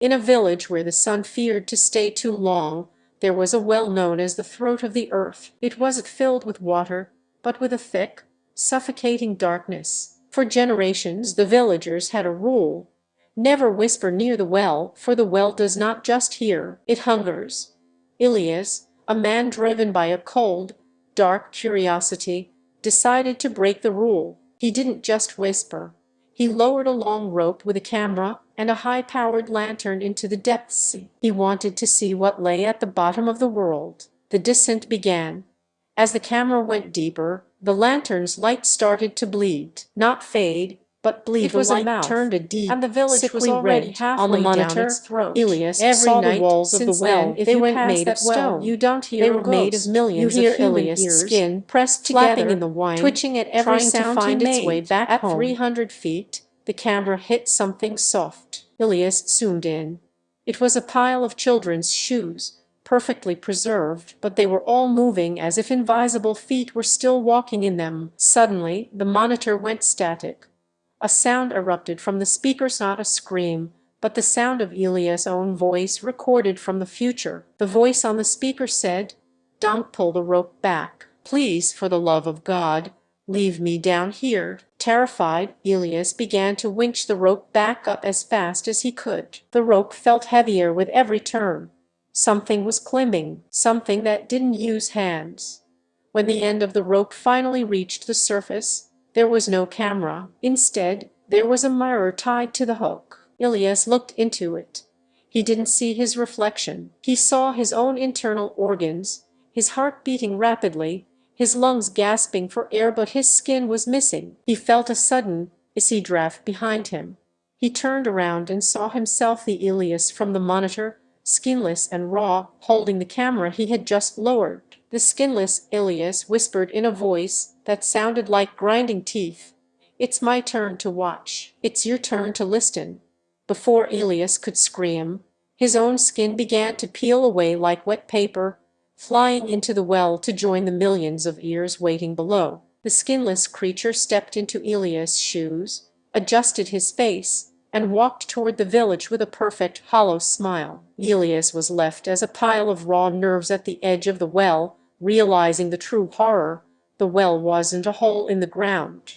In a village where the sun feared to stay too long, there was a well known as the throat of the earth. It wasn't filled with water, but with a thick, suffocating darkness. For generations the villagers had a rule: never whisper near the well, for the well does not just hear, it hungers. Ilias, a man driven by a cold, dark curiosity, decided to break the rule. He didn't just whisper. He lowered a long rope with a camera and a high-powered lantern into the depths. He wanted to see what lay at the bottom of the world. The descent began. As the camera went deeper, the lantern's light started to bleed, not fade, but bleed. It was a mouth, turned a deep, and the village was already halfway down its throat. Ilias saw the walls of the well. They weren't made of stone. You don't hear they were made of millions of human ears, skin pressed together, in the wind, twitching at every sound to find its way back home. At 300 feet, the camera hit something soft. Ilias zoomed in. It was a pile of children's shoes, perfectly preserved, but they were all moving as if invisible feet were still walking in them. Suddenly, the monitor went static. A sound erupted from the speakers, not a scream, but the sound of Ilias' own voice recorded from the future. The voice on the speaker said, "Don't pull the rope back. Please, for the love of God, leave me down here." Terrified, Ilias began to winch the rope back up as fast as he could. The rope felt heavier with every turn. Something was climbing, something that didn't use hands. When the end of the rope finally reached the surface, there was no camera. Instead, there was a mirror tied to the hook. Ilias looked into it. He didn't see his reflection. He saw his own internal organs, his heart beating rapidly, his lungs gasping for air, but his skin was missing. He felt a sudden, icy draft behind him. He turned around and saw himself, the Ilias from the monitor, skinless and raw, holding the camera he had just lowered. The skinless Ilias whispered in a voice that sounded like grinding teeth, "It's my turn to watch. It's your turn to listen." Before Ilias could scream, his own skin began to peel away like wet paper, flying into the well to join the millions of ears waiting below. The skinless creature stepped into Ilias' shoes, adjusted his face, and walked toward the village with a perfect, hollow smile. Ilias was left as a pile of raw nerves at the edge of the well, realizing the true horror: the well wasn't a hole in the ground.